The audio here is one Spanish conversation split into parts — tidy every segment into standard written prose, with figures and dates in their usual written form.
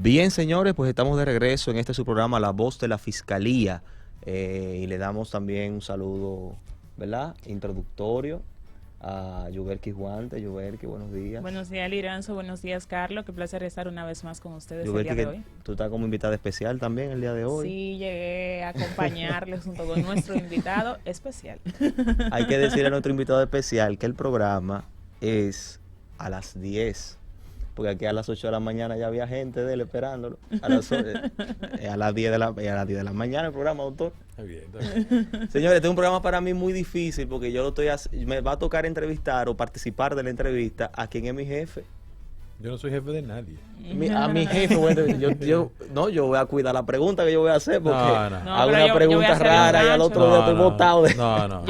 Bien, señores, pues estamos de regreso en este su programa La Voz de la Fiscalía y le damos también un saludo, ¿verdad? Introductorio a Yuberki Juante. Yuberki, buenos días. Buenos días, Liranzo. Buenos días, Carlos. Qué placer estar una vez más con ustedes el Yuberki, día de que hoy. tú estás como invitada especial también el día de hoy. Sí, llegué a acompañarles junto con nuestro invitado especial. Hay que decirle a nuestro invitado especial que el programa es a las 10. Porque aquí a las 8 de la mañana ya había gente de él esperándolo. A las 10 de la mañana el programa, doctor. Está bien, está bien. Señores, este es un programa para mí muy difícil porque yo me va a tocar entrevistar o participar de la entrevista a quien es mi jefe. Yo no soy jefe de nadie. A mi jefe, bueno, yo voy a cuidar la pregunta que yo voy a hacer porque No, hago pero una yo pregunta voy a hacer rara un y al gancho. otro día estoy botado de... No.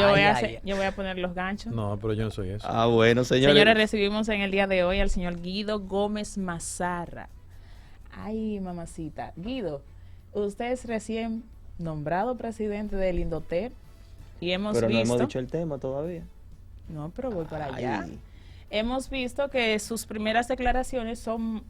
Yo voy a poner los ganchos. No, pero yo no soy eso. Ah, bueno, señores. Señores, recibimos en el día de hoy al señor Guido Gómez Mazarra. Ay, mamacita. Guido, usted es recién nombrado presidente del Indotel y hemos Pero no visto... hemos dicho el tema todavía. No, pero voy para allá. Ay. Hemos visto que sus primeras declaraciones son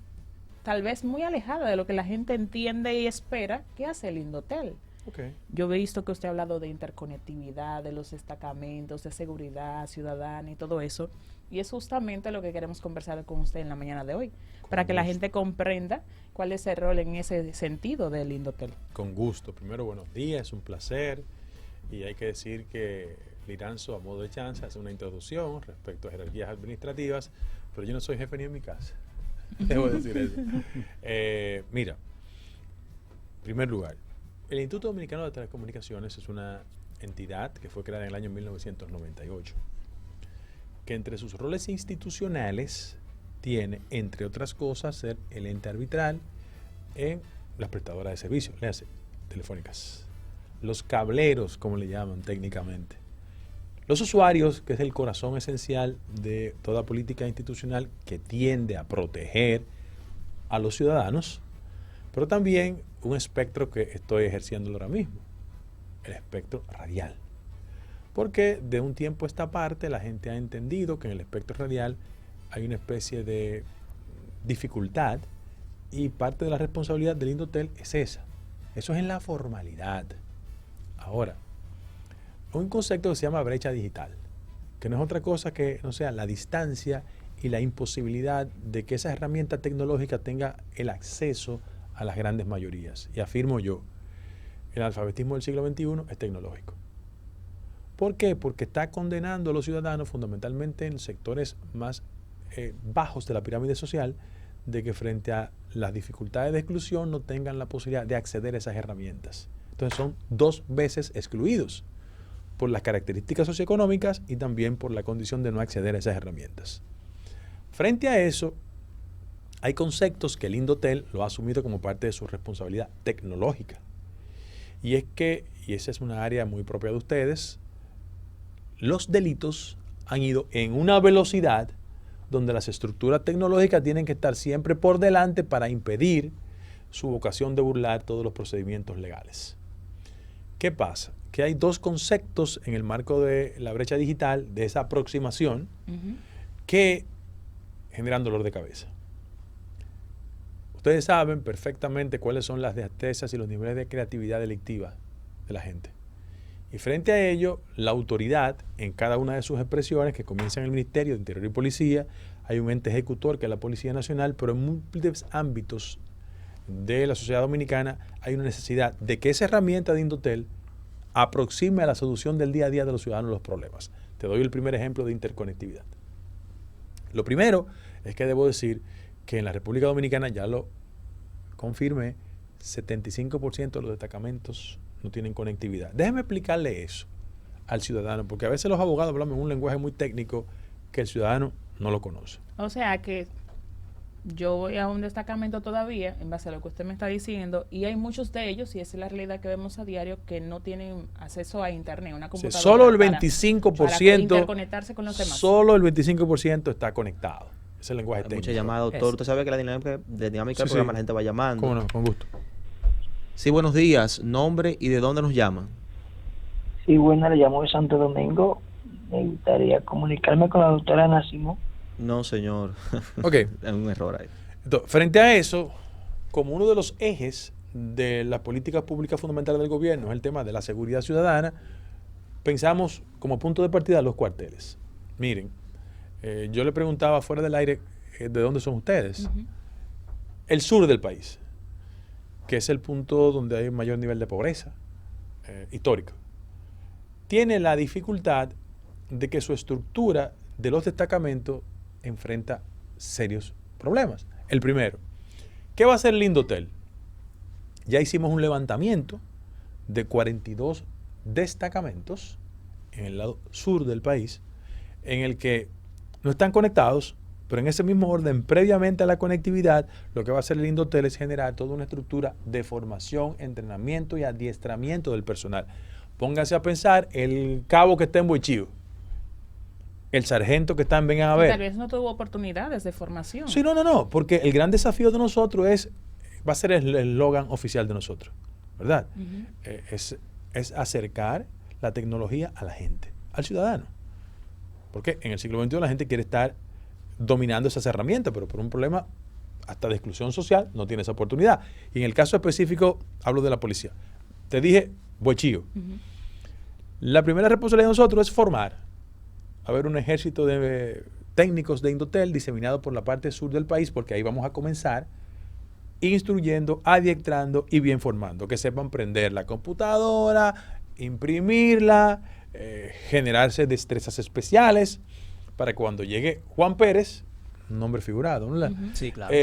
tal vez muy alejadas de lo que la gente entiende y espera que hace el Indotel. Okay. Yo he visto que usted ha hablado de interconectividad, de los destacamentos, de seguridad ciudadana y todo eso. Y es justamente lo que queremos conversar con usted en la mañana de hoy, para que la gente comprenda cuál es el rol en ese sentido del Indotel. Con gusto. Primero, buenos días, es un placer. Y hay que decir que Liranzo, a modo de chance, hace una introducción respecto a jerarquías administrativas, pero yo no soy jefe ni en mi casa. Debo decir eso. Mira, en primer lugar, el Instituto Dominicano de Telecomunicaciones es una entidad que fue creada en el año 1998, que entre sus roles institucionales tiene, entre otras cosas, ser el ente arbitral en las prestadoras de servicios, le hace telefónicas, los cableros, como le llaman técnicamente, los usuarios, que es el corazón esencial de toda política institucional que tiende a proteger a los ciudadanos, pero también un espectro que estoy ejerciendo ahora mismo, el espectro radial. Porque de un tiempo a esta parte la gente ha entendido que en el espectro radial hay una especie de dificultad y parte de la responsabilidad del Indotel es esa. Eso es en la formalidad. Ahora, un concepto que se llama brecha digital, que no es otra cosa que, no sea, la distancia y la imposibilidad de que esa herramienta tecnológica tenga el acceso a las grandes mayorías. Y afirmo yo, el alfabetismo del siglo XXI es tecnológico. ¿Por qué? Porque está condenando a los ciudadanos, fundamentalmente en sectores más bajos de la pirámide social, de que frente a las dificultades de exclusión no tengan la posibilidad de acceder a esas herramientas. Entonces son dos veces excluidos por las características socioeconómicas y también por la condición de no acceder a esas herramientas. Frente a eso, hay conceptos que el Indotel lo ha asumido como parte de su responsabilidad tecnológica. Y es que, y esa es una área muy propia de ustedes, los delitos han ido en una velocidad donde las estructuras tecnológicas tienen que estar siempre por delante para impedir su vocación de burlar todos los procedimientos legales. ¿Qué pasa? Que hay dos conceptos en el marco de la brecha digital, de esa aproximación, que generan dolor de cabeza. Ustedes saben perfectamente cuáles son las destrezas y los niveles de creatividad delictiva de la gente. Y frente a ello, la autoridad, en cada una de sus expresiones, que comienza en el Ministerio de Interior y Policía, hay un ente ejecutor que es la Policía Nacional, pero en múltiples ámbitos de la sociedad dominicana hay una necesidad de que esa herramienta de Indotel aproxime a la solución del día a día de los ciudadanos los problemas. Te doy el primer ejemplo de interconectividad. Lo primero es que debo decir que en la República Dominicana, ya lo confirmé, 75% de los destacamentos no tienen conectividad. Déjeme explicarle eso al ciudadano, porque a veces los abogados hablan en un lenguaje muy técnico que el ciudadano no lo conoce. O sea que yo voy a un destacamento todavía, en base a lo que usted me está diciendo, y hay muchos de ellos, y esa es la realidad que vemos a diario, que no tienen acceso a internet, una computadora. Sí, solo el 25%, para interconectarse con los demás. Solo el 25% está conectado. Ese es el lenguaje técnico. Mucha llamada, doctor. Eso. Usted sabe que la dinámica del programa la gente va llamando. ¿Cómo no? Con gusto. Sí, buenos días. Nombre y de dónde nos llaman. Sí, bueno, le llamo de Santo Domingo. Me gustaría comunicarme con la doctora Nacimo. No, señor. Ok. Es un error ahí. Entonces, frente a eso, como uno de los ejes de las políticas públicas fundamentales del gobierno es el tema de la seguridad ciudadana, pensamos como punto de partida los cuarteles. Miren, yo le preguntaba fuera del aire, ¿de dónde son ustedes? El sur del país, que es el punto donde hay un mayor nivel de pobreza histórico, tiene la dificultad de que su estructura de los destacamentos enfrenta serios problemas. El primero, ¿qué va a hacer el Indotel? Ya hicimos un levantamiento de 42 destacamentos en el lado sur del país, en el que no están conectados, pero en ese mismo orden, previamente a la conectividad, lo que va a hacer el Indotel es generar toda una estructura de formación, entrenamiento y adiestramiento del personal. Pónganse a pensar el cabo que está en Boichío, el sargento que está en Vengan a Ver. Tal vez no tuvo oportunidades de formación. Sí, no, porque el gran desafío de nosotros va a ser el eslogan oficial de nosotros, ¿verdad? Es acercar la tecnología a la gente, al ciudadano. Porque en el siglo XXI la gente quiere estar dominando esas herramientas, pero por un problema hasta de exclusión social no tiene esa oportunidad. Y en el caso específico hablo de la policía. Te dije, Boichío. La primera responsabilidad de nosotros es formar. Va a haber un ejército de técnicos de Indotel diseminado por la parte sur del país, porque ahí vamos a comenzar instruyendo, adiestrando y bien formando. Que sepan prender la computadora, imprimirla, generarse destrezas especiales, para que cuando llegue Juan Pérez, un nombre figurado, ¿no? Sí, claro.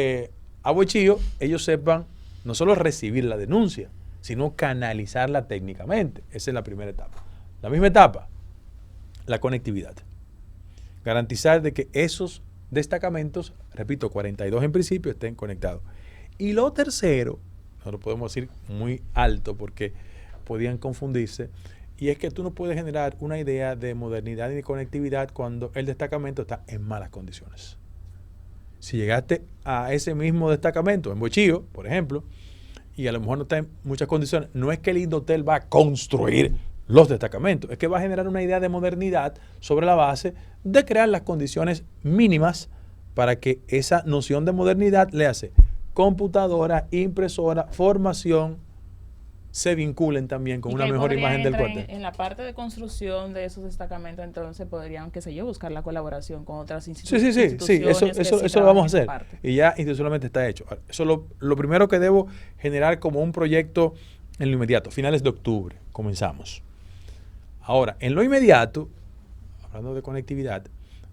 A Boichío, ellos sepan no solo recibir la denuncia, sino canalizarla técnicamente. Esa es la primera etapa. La misma etapa, la conectividad. Garantizar de que esos destacamentos, repito, 42 en principio, estén conectados. Y lo tercero, no lo podemos decir muy alto porque podían confundirse, y es que tú no puedes generar una idea de modernidad y de conectividad cuando el destacamento está en malas condiciones. Si llegaste a ese mismo destacamento, en Boichío, por ejemplo, y a lo mejor no está en muchas condiciones, no es que el Indotel va a construir los destacamentos, es que va a generar una idea de modernidad sobre la base de crear las condiciones mínimas para que esa noción de modernidad le hace computadora, impresora, formación, se vinculen también con una mejor imagen del cuartel. En la parte de construcción de esos destacamentos, entonces podrían, qué sé yo, buscar la colaboración con otras instituciones. Sí, eso lo vamos a hacer. Y ya institucionalmente está hecho. Eso lo primero que debo generar como un proyecto en lo inmediato, finales de octubre, comenzamos. Ahora, en lo inmediato, hablando de conectividad,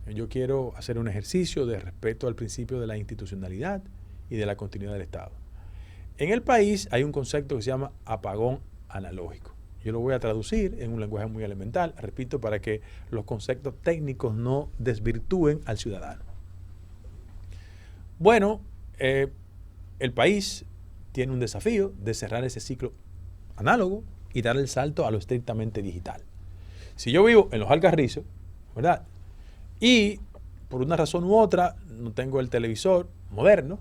yo quiero hacer un ejercicio de respeto al principio de la institucionalidad y de la continuidad del Estado. En el país hay un concepto que se llama apagón analógico. Yo lo voy a traducir en un lenguaje muy elemental, repito, para que los conceptos técnicos no desvirtúen al ciudadano. Bueno, el país tiene un desafío de cerrar ese ciclo análogo y dar el salto a lo estrictamente digital. Si yo vivo en Los Alcarrizos, ¿verdad? Y por una razón u otra no tengo el televisor moderno,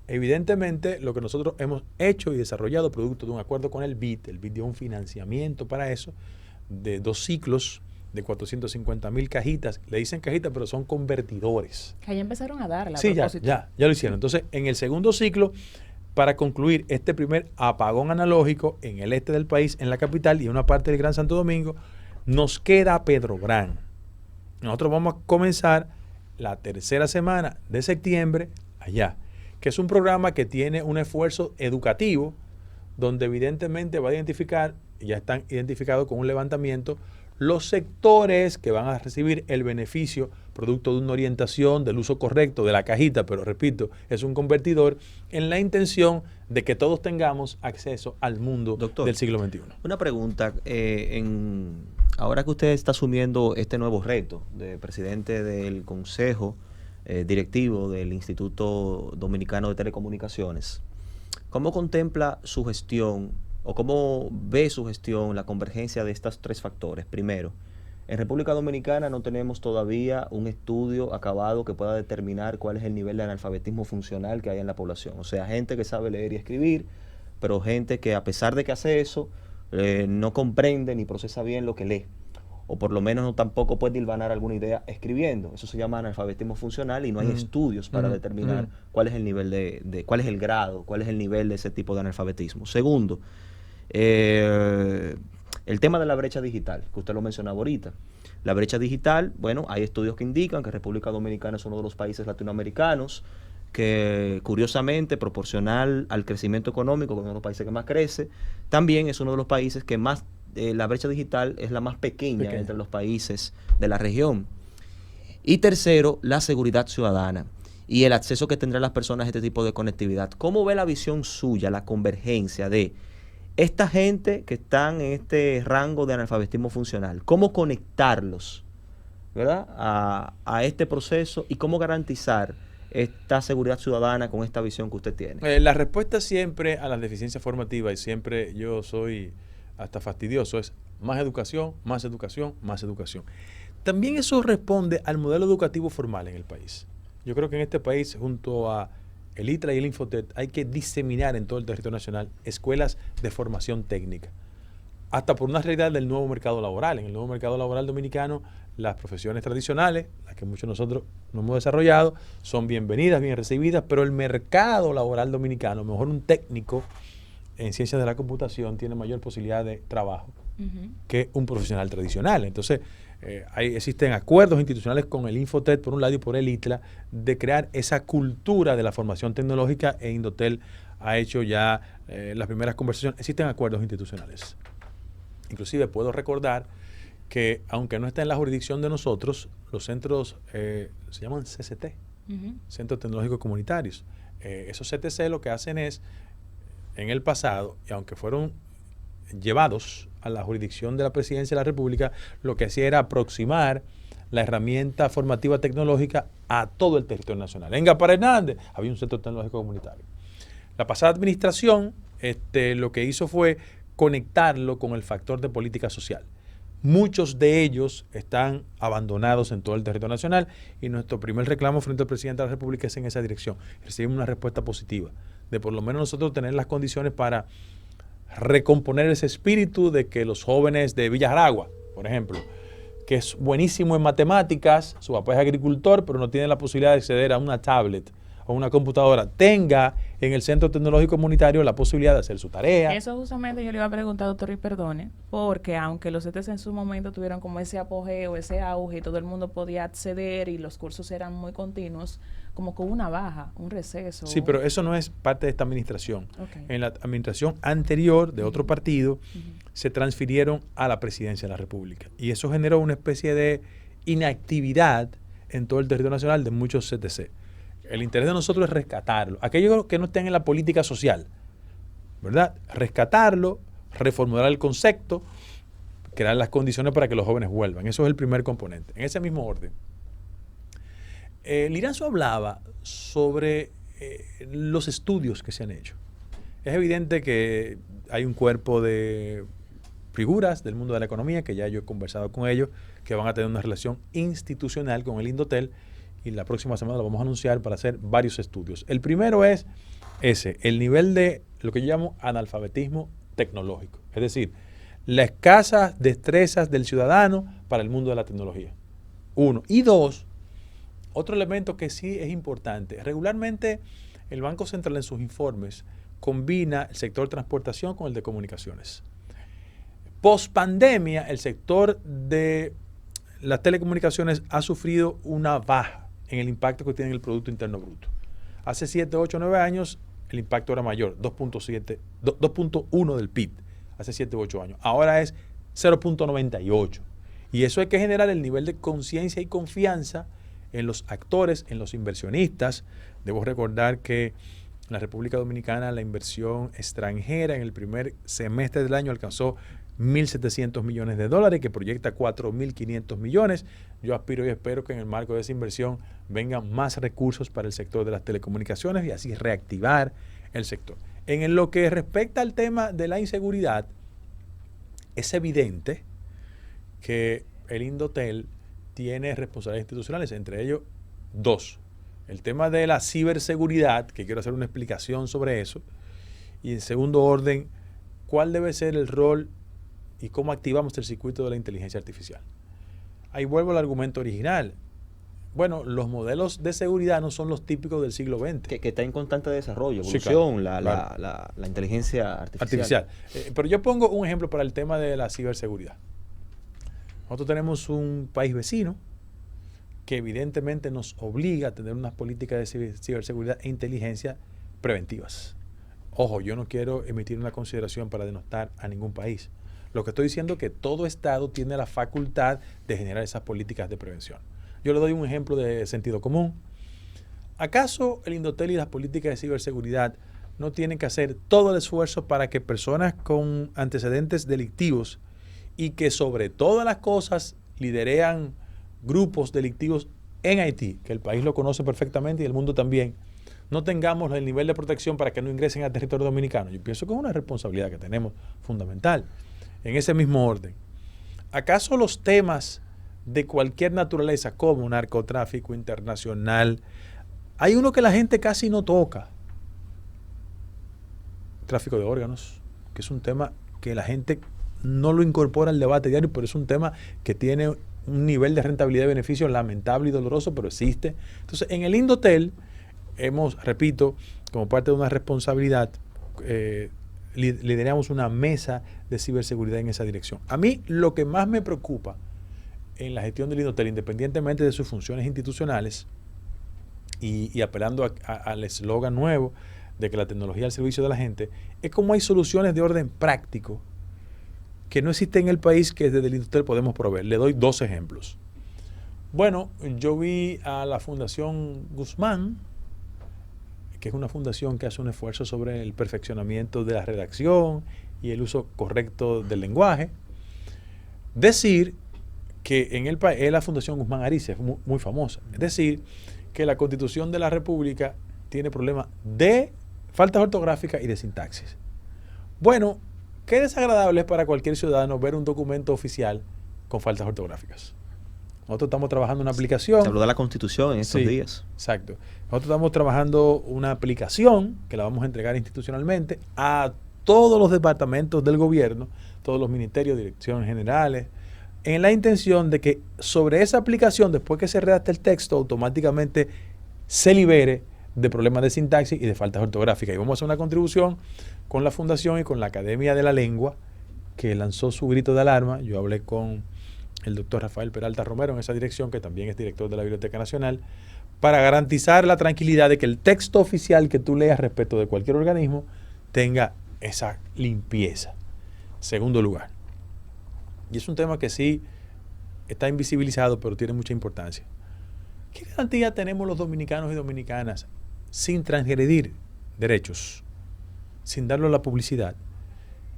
evidentemente lo que nosotros hemos hecho y desarrollado producto de un acuerdo con el BID dio un financiamiento para eso de 2 ciclos de 450,000 cajitas. Le dicen cajitas, pero son convertidores. Que ya empezaron a darla. Sí, ya lo hicieron. Entonces, en el segundo ciclo, para concluir este primer apagón analógico en el este del país, en la capital y en una parte del Gran Santo Domingo, nos queda Pedrográn. Nosotros vamos a comenzar la tercera semana de septiembre allá, que es un programa que tiene un esfuerzo educativo donde evidentemente va a identificar, y ya están identificados con un levantamiento, los sectores que van a recibir el beneficio producto de una orientación del uso correcto de la cajita, pero repito, es un convertidor en la intención de que todos tengamos acceso al mundo del siglo XXI. Una pregunta, ahora que usted está asumiendo este nuevo reto de presidente del Consejo directivo del Instituto Dominicano de Telecomunicaciones, ¿cómo contempla su gestión o cómo ve su gestión la convergencia de estos 3 factores? Primero, en República Dominicana no tenemos todavía un estudio acabado que pueda determinar cuál es el nivel de analfabetismo funcional que hay en la población. O sea, gente que sabe leer y escribir, pero gente que a pesar de que hace eso, no comprende ni procesa bien lo que lee. o por lo menos no tampoco puede hilvanar alguna idea escribiendo. Eso se llama analfabetismo funcional y no hay estudios para determinar cuál es el nivel cuál es el grado, cuál es el nivel de ese tipo de analfabetismo. Segundo, el tema de la brecha digital, que usted lo mencionaba ahorita. La brecha digital, bueno, hay estudios que indican que República Dominicana es uno de los países latinoamericanos que, curiosamente, proporcional al crecimiento económico, que es uno de los países que más crece, también es uno de los países que más, la brecha digital es la más pequeña entre los países de la región. Y tercero, la seguridad ciudadana y el acceso que tendrán las personas a este tipo de conectividad. ¿Cómo ve la visión suya, la convergencia de esta gente que están en este rango de analfabetismo funcional? ¿Cómo conectarlos, ¿verdad?, a este proceso y cómo garantizar esta seguridad ciudadana con esta visión que usted tiene? La respuesta siempre a las deficiencias formativas, y siempre yo soy hasta fastidioso, es más educación, más educación, más educación. También eso responde al modelo educativo formal en el país. Yo creo que en este país, junto a el ITRA y el Infotet, hay que diseminar en todo el territorio nacional escuelas de formación técnica, hasta por una realidad del nuevo mercado laboral. En el nuevo mercado laboral dominicano, las profesiones tradicionales, las que muchos de nosotros no hemos desarrollado, son bienvenidas, bien recibidas, pero el mercado laboral dominicano, mejor un técnico en ciencias de la computación tiene mayor posibilidad de trabajo que un profesional tradicional. Entonces, existen acuerdos institucionales con el Infotet por un lado y por el ITLA de crear esa cultura de la formación tecnológica, e Indotel ha hecho ya las primeras conversaciones. Existen acuerdos institucionales. Inclusive puedo recordar que, aunque no está en la jurisdicción de nosotros, los centros se llaman CCT, Centros Tecnológicos Comunitarios. Esos CTC lo que hacen es, en el pasado, y aunque fueron llevados a la jurisdicción de la Presidencia de la República, lo que hacía era aproximar la herramienta formativa tecnológica a todo el territorio nacional. En Gaspar Hernández había un centro tecnológico comunitario. La pasada administración lo que hizo fue conectarlo con el factor de política social. Muchos de ellos están abandonados en todo el territorio nacional, y nuestro primer reclamo frente al presidente de la República es en esa dirección. Recibimos una respuesta positiva de por lo menos nosotros tener las condiciones para recomponer ese espíritu de que los jóvenes de Villa Jaragua, por ejemplo, que es buenísimo en matemáticas, su papá es agricultor, pero no tiene la posibilidad de acceder a una tablet o una computadora, tenga en el Centro Tecnológico Comunitario la posibilidad de hacer su tarea. Eso justamente yo le iba a preguntar, doctor, y perdone, porque aunque los CTC en su momento tuvieron como ese apogeo, ese auge, y todo el mundo podía acceder y los cursos eran muy continuos, como con una baja, un receso. Sí, pero eso no es parte de esta administración. En la administración anterior de otro partido se transfirieron a la Presidencia de la República, y eso generó una especie de inactividad en todo el territorio nacional de muchos CTC. El interés de nosotros es rescatarlo. Aquellos que no estén en la política social, ¿verdad? Rescatarlo, reformular el concepto, crear las condiciones para que los jóvenes vuelvan. Eso es el primer componente. En ese mismo orden, Liranzo hablaba sobre los estudios que se han hecho. Es evidente que hay un cuerpo de figuras del mundo de la economía, que ya yo he conversado con ellos, que van a tener una relación institucional con el Indotel, y la próxima semana lo vamos a anunciar para hacer varios estudios. El primero es el nivel de lo que yo llamo analfabetismo tecnológico, es decir, las escasas destrezas del ciudadano para el mundo de la tecnología. Uno. Y dos, otro elemento que sí es importante. Regularmente el Banco Central en sus informes combina el sector transportación con el de comunicaciones. Post pandemia, el sector de las telecomunicaciones ha sufrido una baja en el impacto que tiene en el Producto Interno Bruto. Hace 7, 8, 9 años el impacto era mayor, 2.1 del PIB, hace 7 u 8 años. Ahora es 0.98. Y eso hay que generar el nivel de conciencia y confianza en los actores, en los inversionistas. Debo recordar que en la República Dominicana la inversión extranjera en el primer semestre del año alcanzó 1.700 millones de dólares, que proyecta 4.500 millones. Yo aspiro y espero que en el marco de esa inversión vengan más recursos para el sector de las telecomunicaciones y así reactivar el sector. En lo que respecta al tema de la inseguridad, es evidente que el Indotel tiene responsabilidades institucionales, entre ellos dos. El tema de la ciberseguridad, que quiero hacer una explicación sobre eso. Y en segundo orden, ¿cuál debe ser el rol y cómo activamos el circuito de la inteligencia artificial. Ahí vuelvo al argumento original. Bueno, los modelos de seguridad no son los típicos del siglo XX. Que está en constante desarrollo, Sí, evolución, claro. la inteligencia artificial. Pero yo pongo un ejemplo para el tema de la ciberseguridad. Nosotros tenemos un país vecino que evidentemente nos obliga a tener unas políticas de ciberseguridad e inteligencia preventivas. Ojo, yo no quiero emitir una consideración para denostar a ningún país. Lo que estoy diciendo es que todo Estado tiene la facultad de generar esas políticas de prevención. Yo le doy un ejemplo de sentido común. ¿Acaso el Indotel y las políticas de ciberseguridad no tienen que hacer todo el esfuerzo para que personas con antecedentes delictivos y que sobre todas las cosas liderean grupos delictivos en Haití, que el país lo conoce perfectamente y el mundo también, no tengamos el nivel de protección para que no ingresen al territorio dominicano? Yo pienso que es una responsabilidad que tenemos fundamental. En ese mismo orden, ¿acaso los temas de cualquier naturaleza como narcotráfico internacional, hay uno que la gente casi no toca? Tráfico de órganos, que es un tema que la gente no lo incorpora al debate diario, pero es un tema que tiene un nivel de rentabilidad y beneficio lamentable y doloroso, pero existe. Entonces, en el Indotel hemos, repito, como parte de una responsabilidad, lideramos una mesa de ciberseguridad en esa dirección. A mí lo que más me preocupa en la gestión del Indotel, independientemente de sus funciones institucionales y apelando al eslogan nuevo de que la tecnología al servicio de la gente, es cómo hay soluciones de orden práctico que no existen en el país que desde el Indotel podemos proveer. Le doy 2 ejemplos. Bueno, yo vi a la Fundación Guzmán, que es una fundación que hace un esfuerzo sobre el perfeccionamiento de la redacción y el uso correcto del lenguaje, decir que en el país, es la Fundación Guzmán Ariza, es muy famosa, es decir, que la Constitución de la República tiene problemas de faltas ortográficas y de sintaxis. Bueno, qué desagradable es para cualquier ciudadano ver un documento oficial con faltas ortográficas. Nosotros estamos trabajando una aplicación. Se habló de la Constitución en estos días. Exacto. Nosotros estamos trabajando una aplicación que la vamos a entregar institucionalmente a todos los departamentos del gobierno, todos los ministerios, direcciones generales, en la intención de que sobre esa aplicación, después que se redacte el texto, automáticamente se libere de problemas de sintaxis y de faltas ortográficas. Y vamos a hacer una contribución con la Fundación y con la Academia de la Lengua, que lanzó su grito de alarma. Yo hablé con el doctor Rafael Peralta Romero en esa dirección, que también es director de la Biblioteca Nacional, para garantizar la tranquilidad de que el texto oficial que tú leas respecto de cualquier organismo tenga esa limpieza. Segundo lugar, y es un tema que sí está invisibilizado, pero tiene mucha importancia. ¿Qué garantía tenemos los dominicanos y dominicanas sin transgredir derechos, sin darle a la publicidad,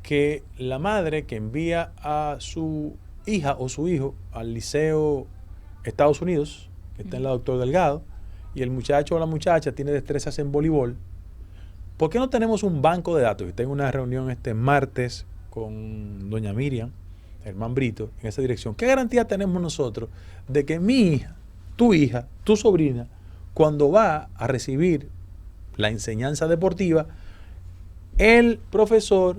que la madre que envía a su hija o su hijo al liceo Estados Unidos, que está en la Doctor Delgado, y el muchacho o la muchacha tiene destrezas en voleibol, ¿por qué no tenemos un banco de datos? Y tengo una reunión este martes con doña Miriam Germán Brito en esa dirección. ¿Qué garantía tenemos nosotros de que mi hija, tu sobrina, cuando va a recibir la enseñanza deportiva, el profesor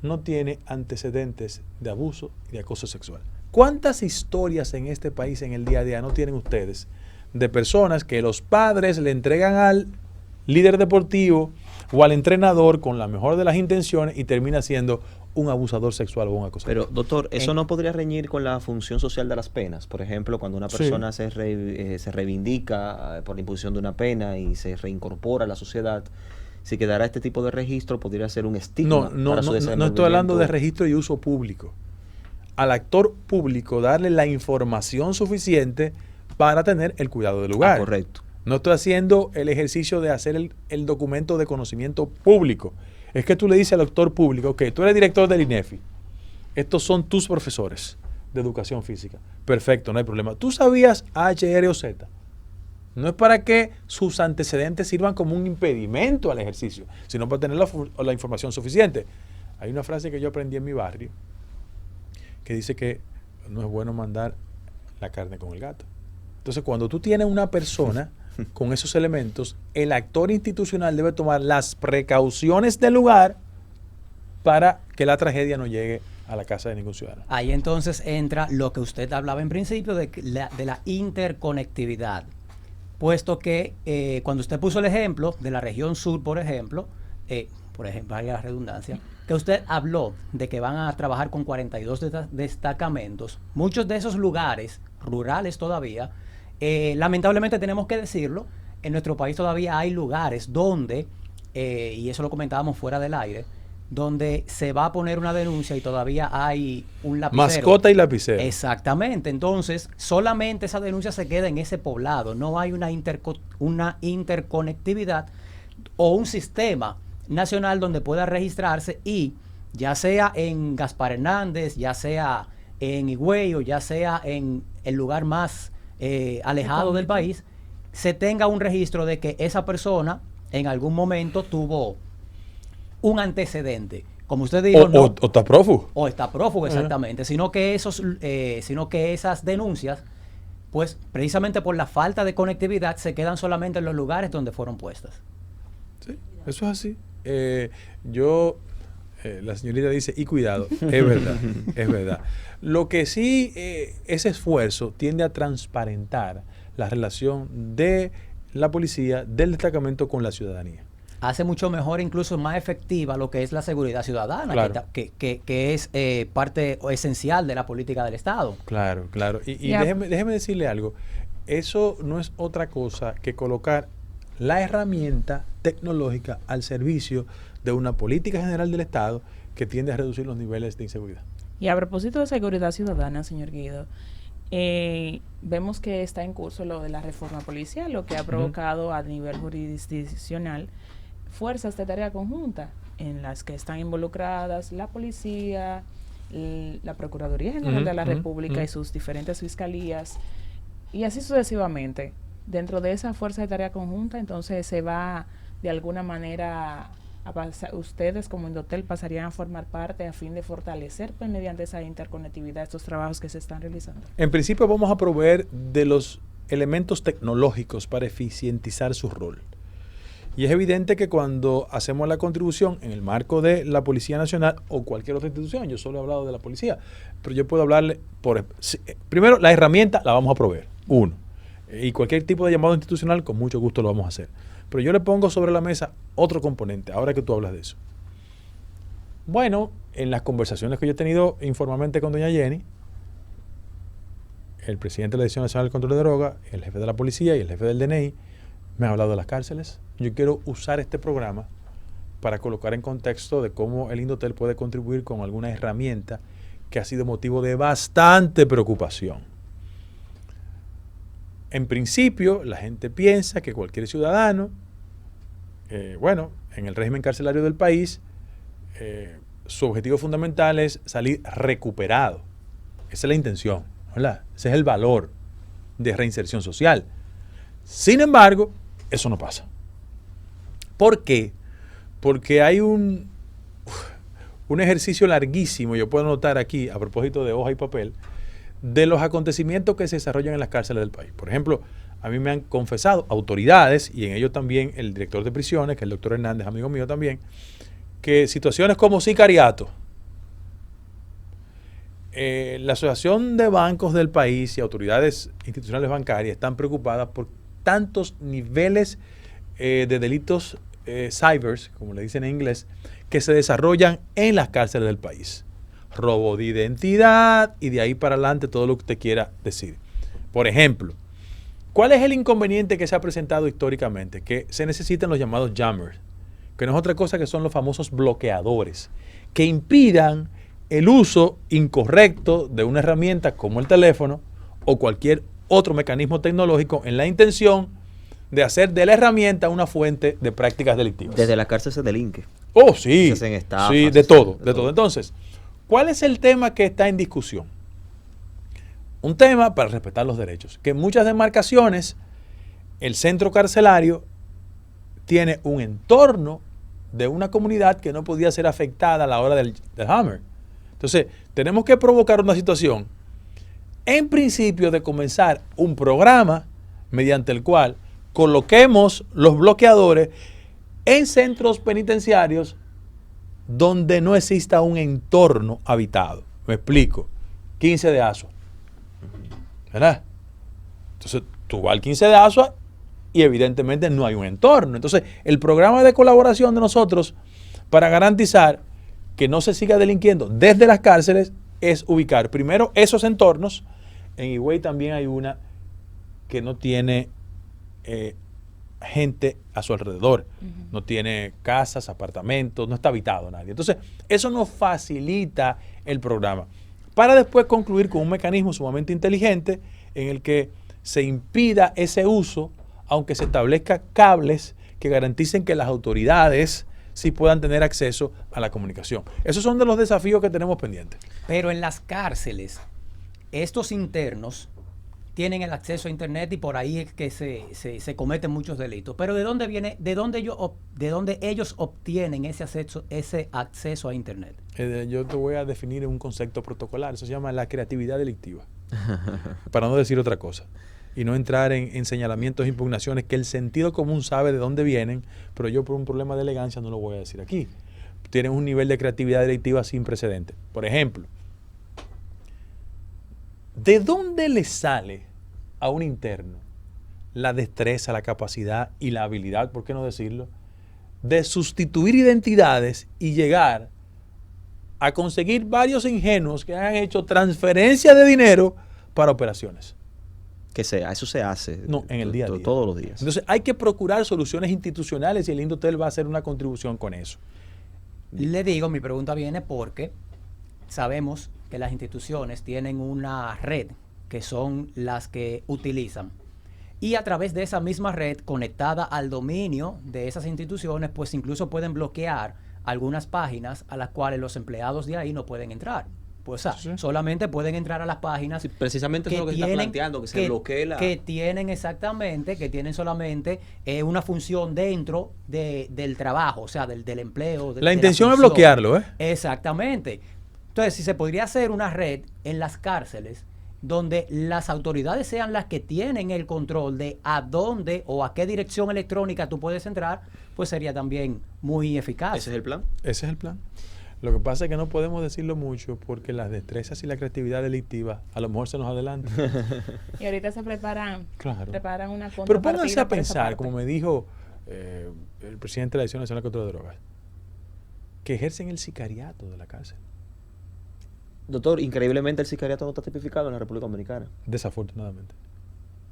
no tiene antecedentes de abuso y de acoso sexual? ¿Cuántas historias en este país en el día a día no tienen ustedes de personas que los padres le entregan al líder deportivo o al entrenador con la mejor de las intenciones y termina siendo un abusador sexual o un acosador? Pero, doctor, ¿eso no podría reñir con la función social de las penas? Por ejemplo, cuando una persona se reivindica por la imposición de una pena y se reincorpora a la sociedad, si quedara este tipo de registro, podría ser un estigma para su desenvolvimiento. No estoy hablando de registro y uso público. Al actor público darle la información suficiente para tener el cuidado del lugar. Correcto. No estoy haciendo el ejercicio de hacer el documento de conocimiento público. Es que tú le dices al actor público, ok, tú eres director del INEFI, estos son tus profesores de educación física. Perfecto, no hay problema. ¿Tú sabías H, R o Z? No es para que sus antecedentes sirvan como un impedimento al ejercicio, sino para tener la información suficiente. Hay una frase que yo aprendí en mi barrio que dice que no es bueno mandar la carne con el gato. Entonces, cuando tú tienes una persona con esos elementos, el actor institucional debe tomar las precauciones del lugar para que la tragedia no llegue a la casa de ningún ciudadano. Ahí entonces entra lo que usted hablaba en principio de la interconectividad, puesto que cuando usted puso el ejemplo de la región sur, por ejemplo, vaya la redundancia, que usted habló de que van a trabajar con 42 destacamentos, muchos de esos lugares, rurales todavía, lamentablemente tenemos que decirlo, en nuestro país todavía hay lugares donde, y eso lo comentábamos fuera del aire, donde se va a poner una denuncia y todavía hay un lapicero. Mascota y lapicero. Exactamente. Entonces, solamente esa denuncia se queda en ese poblado. No hay una interconectividad o un sistema nacional donde pueda registrarse y ya sea en Gaspar Hernández, ya sea en Higüey o ya sea en el lugar más alejado del país, se tenga un registro de que esa persona en algún momento tuvo un antecedente, como usted dijo, o está prófugo. O está prófugo, exactamente. Sino que esas denuncias, pues precisamente por la falta de conectividad, se quedan solamente en los lugares donde fueron puestas. Sí, eso es así. La señorita dice, y cuidado, es verdad, es verdad. Lo que sí, ese esfuerzo tiende a transparentar la relación de la policía, del destacamento con la ciudadanía. Hace mucho mejor, incluso más efectiva lo que es la seguridad ciudadana, claro, que es parte esencial de la política del Estado. Claro, claro. Y déjeme decirle algo. Eso no es otra cosa que colocar la herramienta tecnológica al servicio de una política general del Estado que tiende a reducir los niveles de inseguridad. Y a propósito de seguridad ciudadana, señor Guido, vemos que está en curso lo de la reforma policial, lo que ha provocado a nivel jurisdiccional fuerzas de tarea conjunta en las que están involucradas la policía, la Procuraduría General de la República y sus diferentes fiscalías, y así sucesivamente. Dentro de esa fuerza de tarea conjunta, entonces se va de alguna manera a pasar, ustedes como Indotel pasarían a formar parte a fin de fortalecer pues, mediante esa interconectividad estos trabajos que se están realizando. En principio vamos a proveer de los elementos tecnológicos para eficientizar su rol. Y es evidente que cuando hacemos la contribución en el marco de la Policía Nacional o cualquier otra institución, yo solo he hablado de la policía, pero yo puedo hablarle primero, la herramienta la vamos a proveer, uno. Y cualquier tipo de llamado institucional, con mucho gusto lo vamos a hacer. Pero yo le pongo sobre la mesa otro componente, ahora que tú hablas de eso. Bueno, en las conversaciones que yo he tenido informalmente con doña Jenny, el presidente de la Dirección Nacional del Control de Drogas, el jefe de la policía y el jefe del DNI, me han hablado de las cárceles. Yo quiero usar este programa para colocar en contexto de cómo el Indotel puede contribuir con alguna herramienta que ha sido motivo de bastante preocupación. En principio, la gente piensa que cualquier ciudadano, en el régimen carcelario del país, su objetivo fundamental es salir recuperado. Esa es la intención, ¿verdad? Ese es el valor de reinserción social. Sin embargo, eso no pasa. ¿Por qué? Porque hay un ejercicio larguísimo, yo puedo anotar aquí, a propósito de hoja y papel, de los acontecimientos que se desarrollan en las cárceles del país. Por ejemplo, a mí me han confesado autoridades, y en ello también el director de prisiones, que es el doctor Hernández, amigo mío también, que situaciones como sicariato, la Asociación de Bancos del país y autoridades institucionales bancarias están preocupadas por tantos niveles de delitos cybers, como le dicen en inglés, que se desarrollan en las cárceles del país. Robo de identidad y de ahí para adelante todo lo que usted quiera decir. Por ejemplo, ¿cuál es el inconveniente que se ha presentado históricamente? Que se necesitan los llamados jammers, que no es otra cosa que son los famosos bloqueadores, que impidan el uso incorrecto de una herramienta como el teléfono o cualquier otro mecanismo tecnológico en la intención de hacer de la herramienta una fuente de prácticas delictivas. Desde la cárcel se delinque. Oh, sí. Se hacen estafas, sí, de todo. Entonces, ¿cuál es el tema que está en discusión? Un tema para respetar los derechos. Que en muchas demarcaciones el centro carcelario tiene un entorno de una comunidad que no podía ser afectada a la hora del hammer. Entonces, tenemos que provocar una situación, en principio, de comenzar un programa mediante el cual coloquemos los bloqueadores en centros penitenciarios donde no exista un entorno habitado. Me explico. 15 de Asua. ¿Verdad? Entonces, tú vas al 15 de Asua y evidentemente no hay un entorno. Entonces, el programa de colaboración de nosotros para garantizar que no se siga delinquiendo desde las cárceles es ubicar primero esos entornos. En Higüey también hay una que no tiene gente a su alrededor, no tiene casas, apartamentos, no está habitado nadie. Entonces, eso nos facilita el programa para después concluir con un mecanismo sumamente inteligente en el que se impida ese uso, aunque se establezca cables que garanticen que las autoridades sí puedan tener acceso a la comunicación. Esos son de los desafíos que tenemos pendientes. Pero en las cárceles, estos internos tienen el acceso a internet y por ahí es que se cometen muchos delitos. Pero ¿de dónde viene, de dónde ellos obtienen ese acceso a internet? Yo te voy a definir en un concepto protocolar. Eso se llama la creatividad delictiva. Para no decir otra cosa. Y no entrar en señalamientos e impugnaciones que el sentido común sabe de dónde vienen, pero yo por un problema de elegancia no lo voy a decir aquí. Tienen un nivel de creatividad delictiva sin precedentes. Por ejemplo, ¿de dónde le sale a un interno la destreza, la capacidad y la habilidad, por qué no decirlo, de sustituir identidades y llegar a conseguir varios ingenuos que han hecho transferencia de dinero para operaciones? Que sea, eso se hace. No, en el día a día. Todos los días. Entonces hay que procurar soluciones institucionales y el Indotel va a hacer una contribución con eso. Le digo, mi pregunta viene porque sabemos que las instituciones tienen una red que son las que utilizan. Y a través de esa misma red conectada al dominio de esas instituciones, pues incluso pueden bloquear algunas páginas a las cuales los empleados de ahí no pueden entrar. Pues solamente pueden entrar a las páginas. Sí, precisamente eso es lo que se está planteando, que se bloquee la... Que tienen solamente una función dentro del trabajo, o sea, del empleo. La intención es bloquearlo, ¿eh? Exactamente. Entonces, si se podría hacer una red en las cárceles donde las autoridades sean las que tienen el control de a dónde o a qué dirección electrónica tú puedes entrar, pues sería también muy eficaz. ¿Ese es el plan? Ese es el plan. Lo que pasa es que no podemos decirlo mucho porque las destrezas y la creatividad delictiva a lo mejor se nos adelantan. Y ahorita se preparan una contrapartida. Pero pónganse a pensar, como me dijo el presidente de la Dirección Nacional contra las Drogas, que ejercen el sicariato de la cárcel. Doctor, increíblemente el sicariato no está tipificado en la República Dominicana. Desafortunadamente.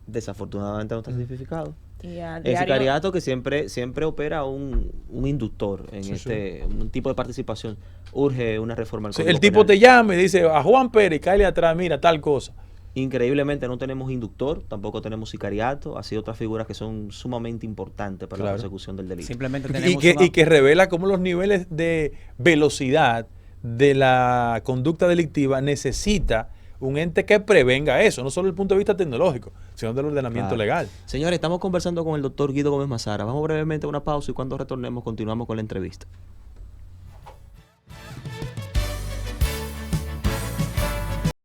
Desafortunadamente no está tipificado. Y a El diario, sicariato que siempre opera un inductor en un tipo de participación. Urge una reforma al Sí, Código el tipo Penal. te llama y dice a Juan Pérez, cáele atrás, mira tal cosa. Increíblemente no tenemos inductor, tampoco tenemos sicariato, así otras figuras que son sumamente importantes para la persecución del delito. Simplemente Y tenemos que revela cómo los niveles de velocidad de la conducta delictiva necesita un ente que prevenga eso, no solo desde el punto de vista tecnológico, sino del ordenamiento legal. Señores, estamos conversando con el doctor Guido Gómez Mazara. Vamos brevemente a una pausa y cuando retornemos continuamos con la entrevista.